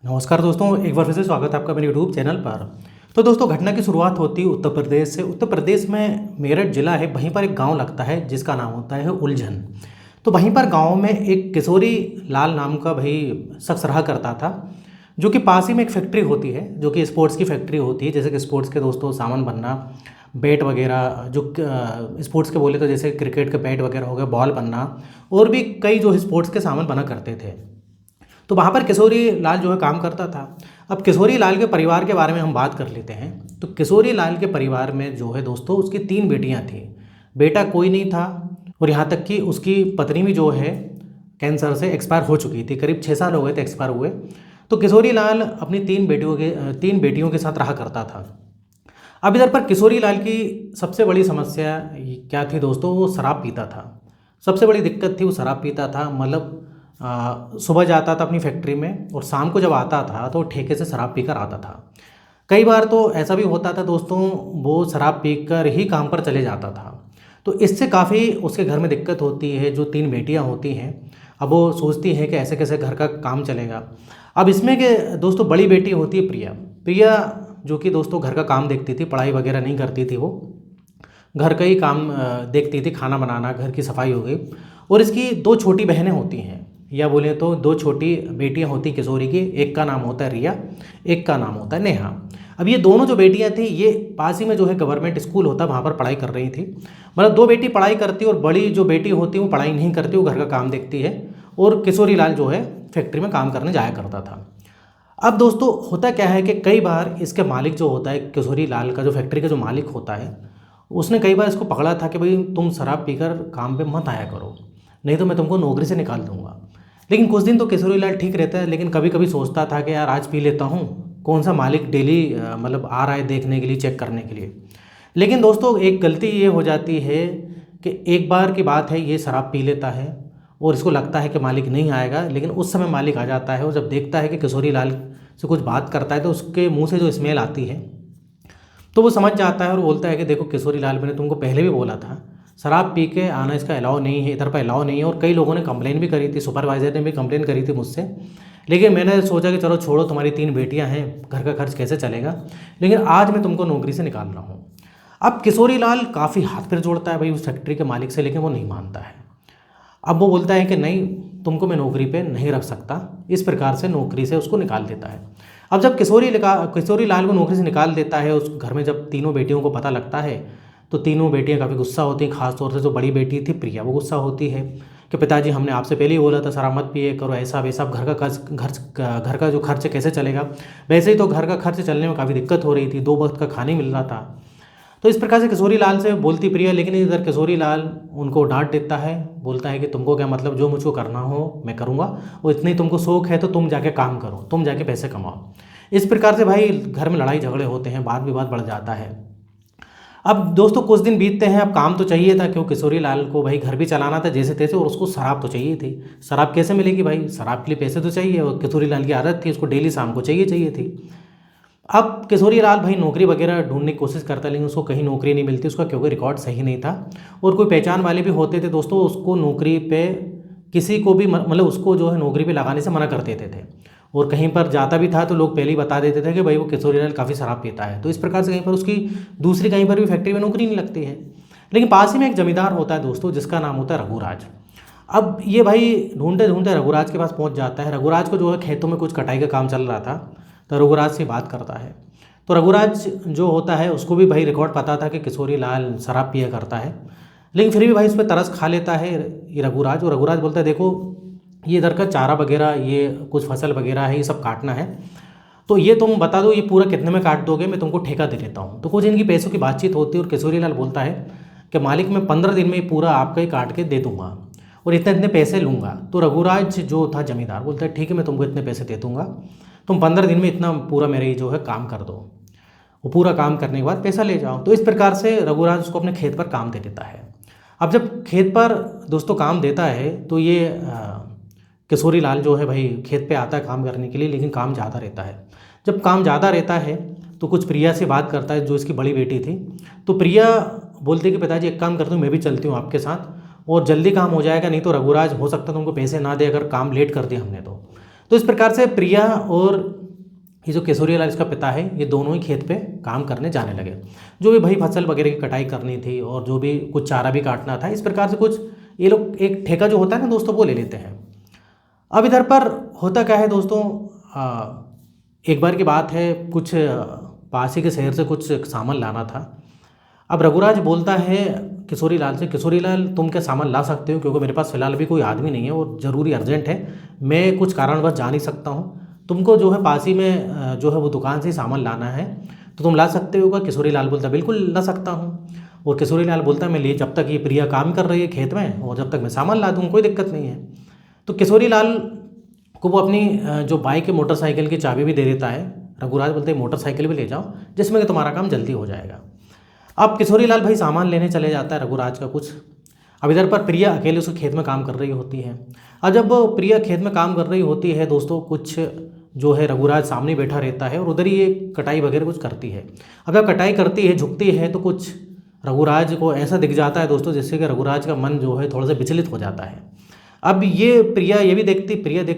नमस्कार दोस्तों, एक बार फिर से स्वागत है आपका मेरे यूट्यूब चैनल पर। तो दोस्तों, घटना की शुरुआत होती है उत्तर प्रदेश से। उत्तर प्रदेश में मेरठ जिला है, वहीं पर एक गांव लगता है जिसका नाम होता है उलझन। तो वहीं पर गांव में एक किशोरी लाल नाम का भाई शख्स रहा करता था, जो कि पास ही में एक फैक्ट्री होती है, जो कि स्पोर्ट्स की फैक्ट्री होती है। जैसे कि स्पोर्ट्स के दोस्तों सामान बनना, बैट वगैरह, जो स्पोर्ट्स के बोले तो जैसे क्रिकेट के बैट वगैरह हो गए, बॉल बनना, और भी कई जो स्पोर्ट्स के सामान बना करते थे। तो वहाँ पर किशोरी लाल जो है काम करता था। अब किशोरी लाल के परिवार के बारे में हम बात कर लेते हैं। तो किशोरी लाल के परिवार में जो है दोस्तों, उसकी 3 बेटियाँ थीं, बेटा कोई नहीं था। और यहाँ तक कि उसकी पत्नी भी जो है कैंसर से एक्सपायर हो चुकी थी, करीब 6 साल हो गए थे एक्सपायर हुए। तो किशोरी लाल अपनी 3 बेटियों के साथ रहा करता था। अब इधर पर किशोरी लाल की सबसे बड़ी समस्या क्या थी दोस्तों, वो शराब पीता था। सबसे बड़ी दिक्कत थी, वो शराब पीता था। मतलब सुबह जाता था अपनी फैक्ट्री में, और शाम को जब आता था तो ठेके से शराब पीकर आता था। कई बार तो ऐसा भी होता था दोस्तों, वो शराब पीकर ही काम पर चले जाता था। तो इससे काफ़ी उसके घर में दिक्कत होती है। जो 3 बेटियां होती हैं, अब वो सोचती हैं कि ऐसे कैसे घर का काम चलेगा। अब इसमें के दोस्तों बड़ी बेटी होती है प्रिया। प्रिया जो कि दोस्तों घर का काम देखती थी, पढ़ाई वगैरह नहीं करती थी, वो घर का ही काम देखती थी, खाना बनाना, घर की सफाई हो गई। और इसकी 2 छोटी बहनें होती हैं, या बोले तो 2 छोटी बेटियां होती किशोरी की। एक का नाम होता है रिया, एक का नाम होता है नेहा। अब ये दोनों जो बेटियां थी, ये पास ही में जो है गवर्नमेंट स्कूल होता है, वहाँ पर पढ़ाई कर रही थी। मतलब 2 बेटी पढ़ाई करती, और बड़ी जो बेटी होती है वो पढ़ाई नहीं करती, वो घर का काम देखती है। और किशोरी लाल जो है फैक्ट्री में काम करने जाया करता था। अब दोस्तों होता क्या है कि कई बार इसके मालिक जो होता है, किशोरी लाल का जो फैक्ट्री का जो मालिक होता है, उसने कई बार इसको पकड़ा था कि भाई तुम शराब पीकर काम पे मत आया करो, नहीं तो मैं तुमको नौकरी से निकाल दूंगा। लेकिन कुछ दिन तो किशोरी लाल ठीक रहता है, लेकिन कभी कभी सोचता था कि यार आज पी लेता हूँ, कौन सा मालिक डेली मतलब आ रहा है देखने के लिए, चेक करने के लिए। लेकिन दोस्तों एक गलती ये हो जाती है कि एक बार की बात है, ये शराब पी लेता है और इसको लगता है कि मालिक नहीं आएगा। लेकिन उस समय मालिक आ जाता है, और जब देखता है कि किशोरी लाल से कुछ बात करता है तो उसके मुंह से जो स्मेल आती है, तो वो समझ जाता है और बोलता है कि देखो किशोरी लाल, मैंने तुमको पहले भी बोला था, शराब पी के आना इसका अलाउ नहीं है, इधर पर अलाउ नहीं है। और कई लोगों ने कंप्लेन भी करी थी, सुपरवाइजर ने भी कंप्लेन करी थी मुझसे। लेकिन मैंने सोचा कि चलो छोड़ो, तुम्हारी 3 बेटियां हैं, घर का खर्च कैसे चलेगा, लेकिन आज मैं तुमको नौकरी से निकाल रहा हूँ। अब किशोरी लाल काफ़ी हाथ पैर जोड़ता है भाई उस फैक्ट्री के मालिक से, लेकिन वो नहीं मानता है। अब वो बोलता है कि नहीं, तुमको मैं नौकरी पे नहीं रख सकता। इस प्रकार से नौकरी से उसको निकाल देता है। अब जब किशोरी लाल को नौकरी से निकाल देता है, उस घर में जब तीनों बेटियों को पता लगता है, तो तीनों बेटियां काफ़ी गुस्सा होती हैं। खासतौर से जो बड़ी बेटी थी प्रिया, वो गुस्सा होती है कि पिताजी हमने आपसे पहले ही बोला था शराब मत पिए करो, ऐसा वैसा, घर का जो खर्च कैसे चलेगा। वैसे ही तो घर का खर्च चलने में काफ़ी दिक्कत हो रही थी, 2 वक्त का खाने मिल रहा था। तो इस प्रकार से किशोरी लाल से बोलती प्रिया, लेकिन इधर किशोरी लाल उनको डांट देता है, बोलता है कि तुमको क्या मतलब, जो मुझको करना हो मैं करूँगा, और इतनी तुमको शौक है तो तुम जाके काम करो, तुम जाके पैसे कमाओ। इस प्रकार से भाई घर में लड़ाई झगड़े होते हैं, वाद विवाद बढ़ जाता है। अब दोस्तों कुछ दिन बीतते हैं। अब काम तो चाहिए था, क्यों किशोरी लाल को भाई घर भी चलाना था जैसे तैसे, और उसको शराब तो चाहिए थी। शराब कैसे मिलेगी भाई, शराब के लिए पैसे तो चाहिए, और किशोरी लाल की आदत थी, उसको डेली शाम को चाहिए थी। अब किशोरी लाल भाई नौकरी वगैरह ढूंढने की कोशिश करता है, लेकिन उसको कहीं नौकरी नहीं मिलती उसका, क्योंकि रिकॉर्ड सही नहीं था। और कोई पहचान वाले भी होते थे दोस्तों, उसको नौकरी पे किसी को भी मतलब उसको जो है नौकरी पे लगाने से मना कर देते थे। और कहीं पर जाता भी था तो लोग पहले ही बता देते थे कि भाई वो किशोरी लाल काफ़ी शराब पीता है। तो इस प्रकार से कहीं पर उसकी दूसरी कहीं पर भी फैक्ट्री में नौकरी नहीं लगती है। लेकिन पास ही में एक जमींदार होता है दोस्तों, जिसका नाम होता है रघुराज। अब ये भाई ढूंढते ढूंढते रघुराज के पास पहुंच जाता है। रघुराज को जो है खेतों में कुछ कटाई का काम चल रहा था, तो रघुराज से बात करता है। तो रघुराज जो होता है, उसको भी भाई रिकॉर्ड पता था कि किशोरी लाल शराब पिया करता है, लेकिन फिर भी भाई उस पर तरस खा लेता है ये रघुराज। और रघुराज बोलता है देखो, ये इधर का चारा वगैरह, ये कुछ फसल वगैरह है, ये सब काटना है, तो ये तुम बता दो ये पूरा कितने में काट दोगे, मैं तुमको ठेका दे देता हूँ। तो कुछ इनकी पैसों की बातचीत होती है, और किशोरी लाल बोलता है कि मालिक मैं 15 दिन में पूरा आपका ही काट के दे दूंगा, और इतने इतने पैसे लूँगा। तो रघुराज जो था जमींदार बोलता है ठीक है, मैं तुमको इतने पैसे दे दूंगा, तुम 15 दिन में इतना पूरा मेरे जो है काम कर दो, वो पूरा काम करने के बाद पैसा ले जाओ। तो इस प्रकार से रघुराज उसको अपने खेत पर काम दे देता है। अब जब खेत पर दोस्तों काम देता है, तो ये किशोरी लाल जो है भाई खेत पे आता है काम करने के लिए, लेकिन काम ज़्यादा रहता है। जब काम ज़्यादा रहता है तो कुछ प्रिया से बात करता है, जो इसकी बड़ी बेटी थी। तो प्रिया बोलती है कि पिताजी एक काम करती हूँ, मैं भी चलती हूँ आपके साथ, और जल्दी काम हो जाएगा, नहीं तो रघुराज हो सकता है तुमको पैसे ना दे अगर काम लेट कर दिया हमने तो। इस प्रकार से प्रिया और ये जो किशोरी लाल इसका पिता है, ये दोनों ही खेत पे काम करने जाने लगे। जो भी भाई फसल वगैरह की कटाई करनी थी और जो भी कुछ चारा भी काटना था, इस प्रकार से कुछ ये लोग एक ठेका जो होता है ना दोस्तों, वो ले लेते हैं। अब इधर पर होता क्या है दोस्तों, एक बार की बात है, कुछ पास ही के शहर से कुछ सामान लाना था। अब रघुराज बोलता है किशोरी लाल से, किशोरी लाल तुम क्या सामान ला सकते हो, क्योंकि मेरे पास फ़िलहाल अभी कोई आदमी नहीं है और ज़रूरी अर्जेंट है, मैं कुछ कारणवश जा नहीं सकता हूँ, तुमको जो है पास ही में जो है वो दुकान से ही सामान लाना है, तो तुम ला सकते हो क्या? किशोरी लाल बोलता बिल्कुल ला सकता हूँ। और किशोरी लाल बोलता मैं ले, जब तक ये प्रिया काम कर रही है खेत में और जब तक मैं सामान ला दूँ कोई दिक्कत नहीं है। तो किशोरी लाल को वो अपनी जो बाइक है मोटरसाइकिल की चाबी भी दे देता है। रघुराज बोलते हैं मोटरसाइकिल भी ले जाओ जिसमें कि तुम्हारा काम जल्दी हो जाएगा। अब किशोरी लाल भाई सामान लेने चले जाता है रघुराज का कुछ। अब इधर पर प्रिया अकेले उसके खेत में काम कर रही होती है। अब जब प्रिया खेत में काम कर रही होती है दोस्तों, कुछ जो है रघुराज सामने बैठा रहता है और उधर ही ये कटाई वगैरह कुछ करती है। अब जब कटाई करती है, झुकती है, तो कुछ रघुराज को ऐसा दिख जाता है दोस्तों जिससे कि रघुराज का मन जो है थोड़ा सा विचलित हो जाता है। अब ये प्रिया ये भी देखती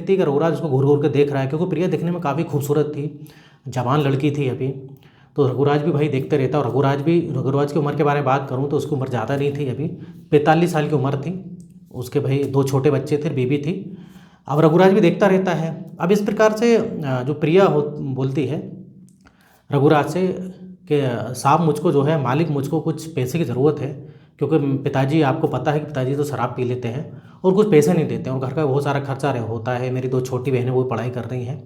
कि रघुराज उसको घूर घूर के देख रहा है, क्योंकि प्रिया देखने में काफ़ी खूबसूरत थी, जवान लड़की थी अभी। तो रघुराज भी भाई देखते रहता है। और रघुराज की उम्र के बारे में बात करूँ तो उसकी उम्र ज़्यादा नहीं थी, अभी 45 साल की उम्र थी उसके। भाई 2 छोटे बच्चे थे, बीबी थी। अब रघुराज भी देखता रहता है। अब इस प्रकार से जो प्रिया बोलती है रघुराज से कि साहब मुझको जो है, मालिक मुझको कुछ पैसे की ज़रूरत है, क्योंकि पिताजी, आपको पता है कि पिताजी तो शराब पी लेते हैं और कुछ पैसे नहीं देते हैं और घर का बहुत सारा खर्चा होता है। मेरी 2 छोटी बहनें वो पढ़ाई कर रही हैं,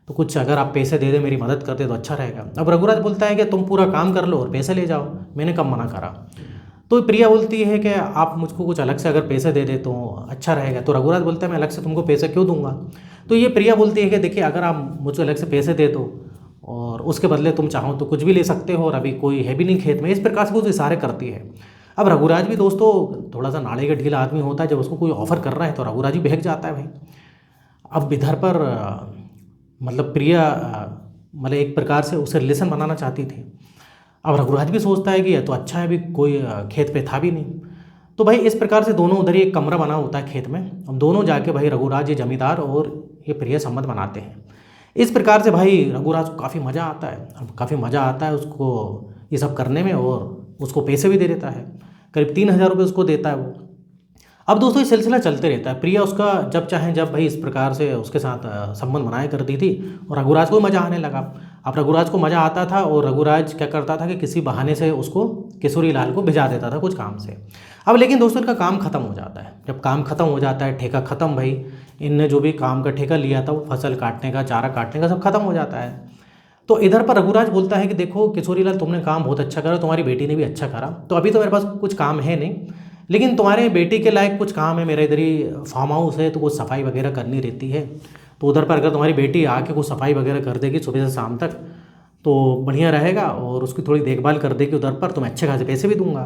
तो कुछ अगर आप पैसे दे दे, मेरी मदद कर दे तो अच्छा रहेगा। अब रघुराज बोलता है कि तुम पूरा काम कर लो और पैसे ले जाओ, मैंने कब मना करा। तो प्रिया बोलती है कि आप मुझको कुछ अलग से अगर पैसे दे दे तो अच्छा रहेगा। तो रघुराज बोलता है मैं अलग से तुमको पैसे क्यों दूंगा। तो ये प्रिया बोलती है कि देखिए, अगर आप मुझको अलग से पैसे दे दो और उसके बदले तुम चाहो तो कुछ भी ले सकते हो, और अभी कोई है भी नहीं खेत में। इस प्रकार से कुछ इशारे करती है। अब रघुराज भी दोस्तों थोड़ा सा नाड़े का ढीला आदमी होता है, जब उसको कोई ऑफर कर रहा है तो रघुराज भी बहक जाता है भाई। अब इधर पर मतलब प्रिया मतलब एक प्रकार से उसे रिलेशन बनाना चाहती थी। अब रघुराज भी सोचता है कि यह तो अच्छा है, अभी कोई खेत पे था भी नहीं। तो भाई इस प्रकार से दोनों उधर ही एक कमरा बना होता है खेत में। अब दोनों जाके भाई रघुराज, ये जमींदार और ये प्रिया संबंध बनाते हैं। इस प्रकार से भाई रघुराज को काफ़ी मज़ा आता है। अब काफ़ी मज़ा आता है उसको ये सब करने में, और उसको पैसे भी दे देता है, करीब 3,000 रुपये उसको देता है वो। अब दोस्तों ये सिलसिला चलते रहता है। प्रिया उसका जब चाहे जब भाई इस प्रकार से उसके साथ संबंध बनाया करती थी, और रघुराज को मज़ा आने लगा। अब रघुराज को मज़ा आता था और रघुराज क्या करता था कि किसी बहाने से उसको किशोरी लाल को भिजा देता था कुछ काम से। अब लेकिन दोस्तों इनका काम खत्म हो जाता है। जब काम खत्म हो जाता है, ठेका खत्म भाई, इनने जो भी काम का ठेका लिया था वो फसल काटने का, चारा काटने का, सब खत्म हो जाता है। तो इधर पर रघुराज बोलता है कि देखो किशोरी लाल, तुमने काम बहुत अच्छा करा, तुम्हारी बेटी ने भी अच्छा करा, तो अभी तो मेरे पास कुछ काम है नहीं, लेकिन तुम्हारे बेटी के लायक कुछ काम है। मेरा इधर ही फार्म हाउस है, तो कुछ सफाई वगैरह करनी रहती है, तो उधर पर अगर तुम्हारी बेटी आके कुछ सफाई वगैरह कर देगी सुबह से शाम तक तो बढ़िया रहेगा, और उसकी थोड़ी देखभाल कर देगी उधर पर, तो मैं अच्छे खासे पैसे भी दूंगा।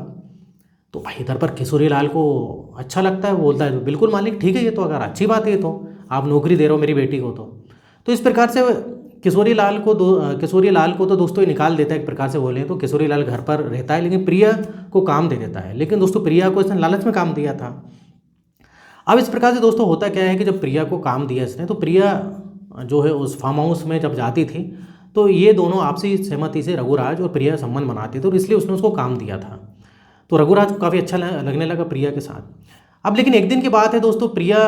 तो भाई इधर पर किशोरी लाल को अच्छा लगता है, वो बोलता है बिल्कुल मालिक, ठीक है, ये तो अगर अच्छी बात है, तो आप नौकरी दे रहे हो मेरी बेटी को। तो इस प्रकार से किशोरी लाल को तो दोस्तों ये निकाल देता है, एक प्रकार से बोले तो। किशोरी लाल घर पर रहता है, लेकिन प्रिया को काम दे देता है। लेकिन दोस्तों प्रिया को इसने लालच में काम दिया था। अब इस प्रकार से दोस्तों होता क्या है कि जब प्रिया को काम दिया इसने, तो प्रिया जो है उस फार्म हाउस में जब जाती थी, तो ये दोनों आपसी सहमति से रघुराज और प्रिया संबंध बनाते थे, और इसलिए उसने उसको काम दिया था। तो रघुराज को काफ़ी अच्छा लगने लगा प्रिया के साथ। अब लेकिन एक दिन की बात है दोस्तों, प्रिया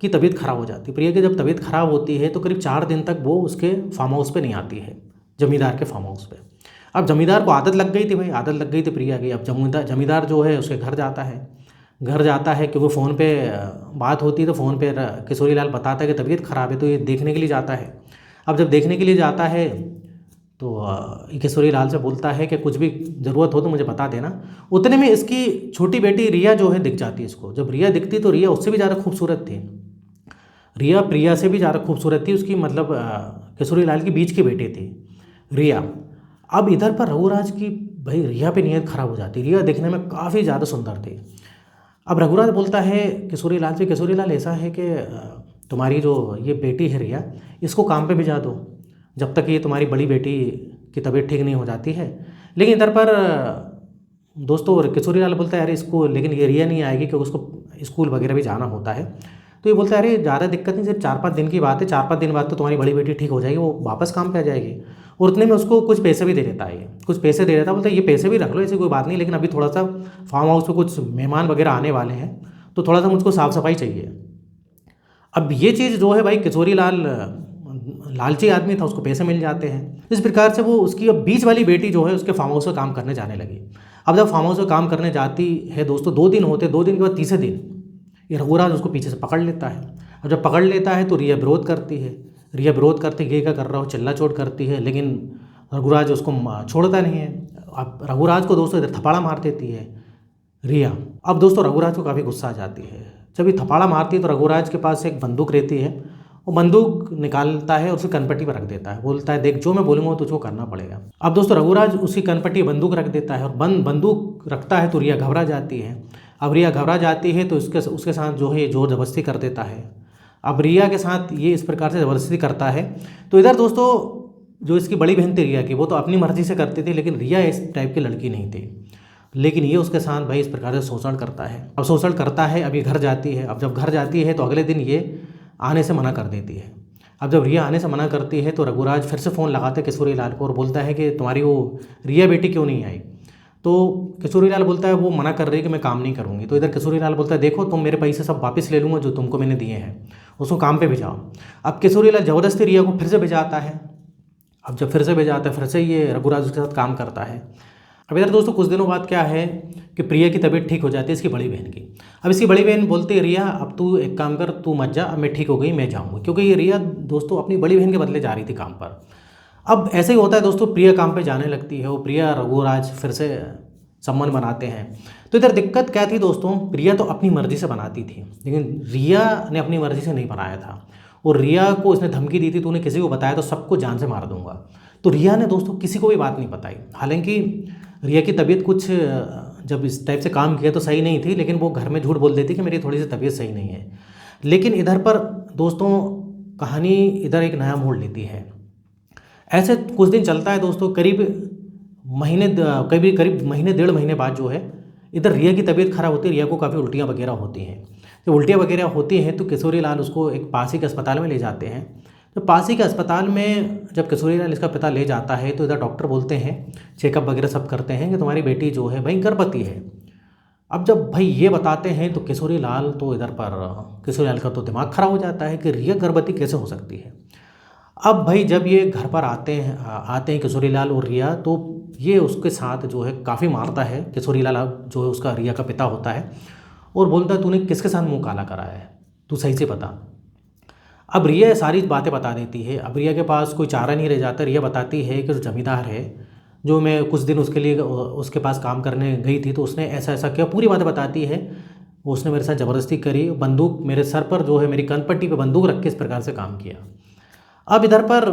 की तबीयत खराब हो जाती है। प्रिया की जब तबीयत खराब होती है तो करीब 4 दिन तक वो उसके फार्म हाउस पे नहीं आती है, जमींदार के फार्म हाउस पे। अब जमींदार को आदत लग गई थी भाई, आदत लग गई थी प्रिया की। अब जमींदार जो है उसके घर जाता है, क्योंकि फ़ोन पे बात होती है, तो फ़ोन पे किशोरी लाल बताता है कि तबीयत ख़राब है, तो ये देखने के लिए जाता है। अब जब देखने के लिए जाता है तो किशोरी लाल से बोलता है कि कुछ भी ज़रूरत हो तो मुझे बता देना। उतने में इसकी छोटी बेटी रिया जो है दिख जाती है इसको। जब रिया दिखती तो रिया उससे भी ज़्यादा खूबसूरत थी। रिया प्रिया से भी ज़्यादा खूबसूरत थी। उसकी मतलब किशोरी लाल की बीच की बेटी थी रिया। अब इधर पर रघुराज की भाई रिया पे नीयत ख़राब हो जाती। रिया देखने में काफ़ी ज़्यादा सुंदर थी। अब रघुराज बोलता है किशोरी लाल से, किशोरी लाल ऐसा है कि तुम्हारी जो ये बेटी है रिया, इसको काम पे भिजा दो जब तक ये तुम्हारी बड़ी बेटी की तबीयत ठीक नहीं हो जाती है। लेकिन इधर पर दोस्तों किशोरी लाल बोलता है अरे इसको, लेकिन ये रिया नहीं आएगी क्योंकि उसको स्कूल वगैरह भी जाना होता है। तो ये बोलता है अरे ज़्यादा दिक्कत नहीं, सिर्फ 4-5 दिन की बात है, 4-5 दिन बाद तो तुम्हारी बड़ी बेटी ठीक हो जाएगी, वो वापस काम पे आ जाएगी। और उतने में उसको कुछ पैसे भी दे देता है, ये कुछ पैसे दे देता है, बोलता है ये पैसे भी रख लो, ऐसी कोई बात नहीं, लेकिन अभी थोड़ा सा फार्म हाउस पे कुछ मेहमान वगैरह आने वाले हैं, तो थोड़ा सा मुझको साफ़ सफाई चाहिए। अब ये चीज़ जो है भाई किशोरी लाल लालची आदमी था, उसको पैसे मिल जाते हैं। इस प्रकार से वो उसकी अब बीच वाली बेटी जो है उसके फार्म हाउस में काम करने जाने लगी। अब जब फार्म हाउस में काम करने जाती है दोस्तों, 2 दिन होते, 2 दिन के बाद तीसरे दिन ये रघुराज उसको पीछे से पकड़ लेता है। अब जब पकड़ लेता है तो रिया विरोध करती है। रिया विरोध करती है, ये क्या कर रहा हो, चिल्ला चोट करती है, लेकिन रघुराज उसको छोड़ता नहीं है। अब रघुराज को दोस्तों इधर थप्पड़ा मार देती है रिया। अब दोस्तों रघुराज को काफ़ी गुस्सा आ जाती है। जब ये थप्पड़ा मारती है तो रघुराज के पास एक बंदूक रहती है, वो बंदूक निकालता है और उसे कनपट्टी पर रख देता है, बोलता है देख जो मैं बोलूँगा तुझको करना पड़ेगा। अब दोस्तों रघुराज उसकी कनपट्टी बंदूक रख देता है और बंदूक रखता है तो रिया घबरा जाती है। अब रिया घबरा जाती है तो उसके साथ जो है जोर जबरदस्ती कर देता है। अब रिया के साथ ये इस प्रकार से ज़बरदस्ती करता है। तो इधर दोस्तों जो इसकी बड़ी बहन थी रिया की, वो तो अपनी मर्ज़ी से करती थी, लेकिन रिया इस टाइप की लड़की नहीं थी। लेकिन ये उसके साथ भाई इस प्रकार से शोषण करता है। अब शोषण करता है, अब ये घर जाती है। अब जब घर जाती है तो अगले दिन ये आने से मना कर देती है। अब जब रिया आने से मना करती है तो रघुराज फिर से फ़ोन लगाता है किशोरी लाल को और बोलता है कि तुम्हारी वो रिया बेटी क्यों नहीं आई। तो किशोरी लाल बोलता है वो मना कर रही है कि मैं काम नहीं करूँगी। तो इधर किशोरी लाल बोलता है देखो तुम मेरे पैसे सब वापस ले लूँगा जो तुमको मैंने दिए हैं, उसको काम पे भिजाओ। अब किशोरी लाल ज़बरदस्ती रिया को फिर से भिजाता है। अब जब फिर से भिजाता है, फिर से ये रघुराज उसके साथ काम करता है। अब इधर दोस्तों कुछ दिनों बाद क्या है कि प्रिया की तबीयत ठीक हो जाती है, इसकी बड़ी बहन की। अब इसकी बड़ी बहन बोलती है रिया अब तू एक काम कर, तू मत जा, अब मैं ठीक हो गई, मैं जाऊँगी। क्योंकि ये रिया दोस्तों अपनी बड़ी बहन के बदले जा रही थी काम पर। अब ऐसे ही होता है दोस्तों, प्रिया काम पे जाने लगती है, वो प्रिया रघुराज फिर से संबंध बनाते हैं। तो इधर दिक्कत क्या थी दोस्तों, प्रिया तो अपनी मर्ज़ी से बनाती थी, लेकिन रिया ने अपनी मर्ज़ी से नहीं बनाया था। और रिया को इसने धमकी दी थी, तूने किसी को बताया तो सबको जान से मार दूंगा। तो रिया ने दोस्तों किसी को भी बात नहीं बताई। हालांकि रिया की तबीयत कुछ जब इस टाइप से काम किया तो सही नहीं थी, लेकिन वो घर में झूठ बोल देती कि मेरी थोड़ी सी तबीयत सही नहीं है। लेकिन इधर पर दोस्तों कहानी इधर एक नया मोड़ लेती है। ऐसे कुछ दिन चलता है दोस्तों, करीब महीने 1.5 महीने बाद जो है इधर रिया की तबीयत खराब होती है। रिया को काफ़ी उल्टियाँ वगैरह होती हैं। जब उल्टियाँ वगैरह होती हैं तो किशोरी लाल उसको एक पास ही के अस्पताल में ले जाते हैं। तो पास ही के अस्पताल में जब किशोरी लाल इसका पिता ले जाता है तो इधर डॉक्टर बोलते हैं, चेकअप वगैरह सब करते हैं कि तुम्हारी बेटी जो है भाई गर्भवती है। अब जब भाई ये बताते हैं तो किशोरी लाल का तो दिमाग खराब हो जाता है कि रिया गर्भवती कैसे हो सकती है। अब भाई जब ये घर पर आते हैं किशोरी लाल और रिया, तो ये उसके साथ जो है काफ़ी मारता है। किशोरी लाल जो है उसका रिया का पिता होता है और बोलता है तूने किसके साथ मुंह काला करा है, तू सही से बता। अब रिया सारी बातें बता देती है। अब रिया के पास कोई चारा नहीं रह जाता। रिया बताती है कि जो जमींदार है, जो मैं कुछ दिन उसके लिए उसके पास काम करने गई थी, तो उसने ऐसा ऐसा किया, पूरी बातें बताती है। उसने मेरे साथ ज़बरदस्ती करी, बंदूक मेरे सर पर जो है मेरी कनपट्टी पे बंदूक रख के इस प्रकार से काम किया। अब इधर पर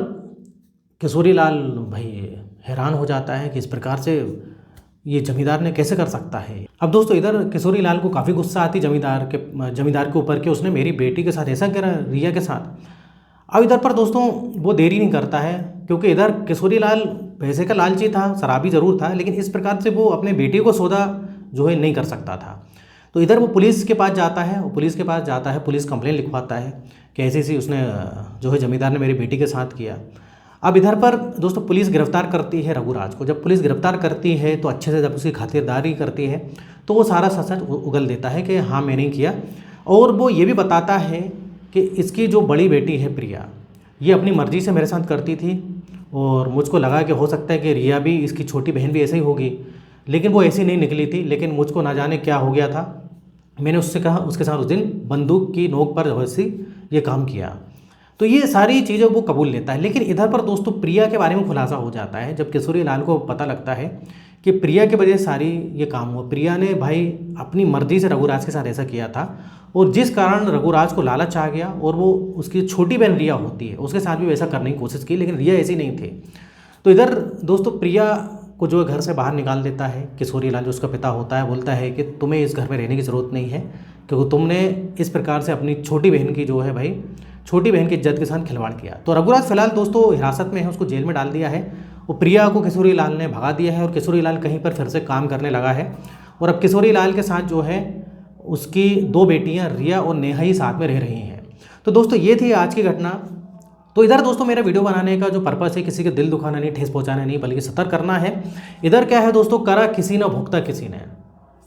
किशोरी लाल भाई हैरान हो जाता है कि इस प्रकार से ये जमींदार ने कैसे कर सकता है। अब दोस्तों इधर किशोरी लाल को काफ़ी गुस्सा आती जमींदार के ऊपर कि उसने मेरी बेटी के साथ ऐसा करा, रिया के साथ। अब इधर पर दोस्तों वो देरी नहीं करता है, क्योंकि इधर किशोरी लाल पैसे का लालची था, शराबी ज़रूर था, लेकिन इस प्रकार से वो अपने बेटी को सौदा जो है नहीं कर सकता था। तो इधर वो पुलिस के पास जाता है, पुलिस कंप्लेंट लिखवाता है कि ऐसी ऐसी उसने जो है जमींदार ने मेरी बेटी के साथ किया। अब इधर पर दोस्तों पुलिस गिरफ्तार करती है रघुराज को। जब पुलिस गिरफ्तार करती है तो अच्छे से जब उसकी खातिरदारी करती है तो वो सारा सच उगल देता है कि हाँ मैंने किया। और वो ये भी बताता है कि इसकी जो बड़ी बेटी है प्रिया, ये अपनी मर्ज़ी से मेरे साथ करती थी और मुझको लगा कि हो सकता है कि रिया भी, इसकी छोटी बहन भी ऐसे ही होगी, लेकिन वो ऐसी नहीं निकली थी। लेकिन मुझको ना जाने क्या हो गया था, मैंने उससे कहा, उसके साथ उस दिन बंदूक की नोक पर जबरदस्ती ये काम किया। तो ये सारी चीज़ें वो कबूल लेता है। लेकिन इधर पर दोस्तों प्रिया के बारे में खुलासा हो जाता है जब किशोरी लाल को पता लगता है कि प्रिया की वजह से सारी ये काम हुआ। प्रिया ने भाई अपनी मर्जी से रघुराज के साथ ऐसा किया था और जिस कारण रघुराज को लालच आ गया और वो उसकी छोटी बहन रिया होती है उसके साथ भी वैसा करने की कोशिश की, लेकिन रिया ऐसी नहीं थे। तो इधर दोस्तों प्रिया को जो घर से बाहर निकाल देता है किशोरी लाल, जो उसका पिता होता है, बोलता है कि तुम्हें इस घर में रहने की ज़रूरत नहीं है क्योंकि तुमने इस प्रकार से अपनी छोटी बहन की जो है भाई छोटी बहन की इज्जत के साथ खिलवाड़ किया। तो रघुराज फिलहाल दोस्तों हिरासत में है, उसको जेल में डाल दिया है। और प्रिया को किशोरी लाल ने भगा दिया है और किशोरी लाल कहीं पर फिर से काम करने लगा है। और अब किशोरी लाल के साथ जो है उसकी 2 बेटियां रिया और नेहा ही साथ में रह रही हैं। तो दोस्तों ये थी आज की घटना। तो इधर दोस्तों मेरा वीडियो बनाने का जो पर्पस है किसी के दिल दुखाना नहीं, ठेस पहुंचाना नहीं, बल्कि सतर्क करना है। इधर क्या है दोस्तों, करा किसी ने भुगता किसी ने।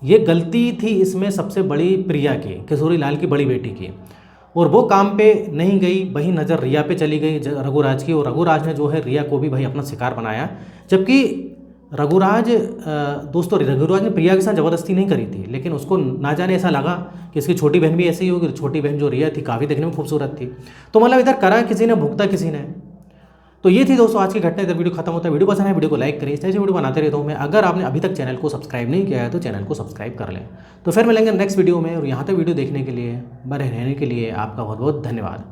ये गलती थी इसमें सबसे बड़ी प्रिया की, किशोरी लाल की बड़ी बेटी की, और वो काम पे नहीं गई। वहीं नज़र रिया पे चली गई रघुराज की, और रघुराज ने जो है रिया को भी भाई अपना शिकार बनाया। जबकि रघुराज दोस्तों रघुराज ने प्रिया के साथ ज़बरदस्ती नहीं करी थी, लेकिन उसको ना जाने ऐसा लगा कि इसकी छोटी बहन भी ऐसी ही होगी। छोटी बहन जो रिया थी काफ़ी देखने में खूबसूरत थी। तो मतलब इधर करा किसी ने, भुगता किसी ने। तो ये थी दोस्तों आज की घटना। इधर वीडियो खत्म होता है। वीडियो पसंद है वीडियो को लाइक करें, इस तरह से वीडियो बनाते रहता हूँ मैं। अगर आपने अभी तक चैनल को सब्सक्राइब नहीं किया है तो चैनल को सब्सक्राइब कर लें। तो फिर मिलेंगे नेक्स्ट वीडियो में, और यहाँ तक वीडियो देखने के लिए, बने रहने के लिए आपका बहुत बहुत धन्यवाद।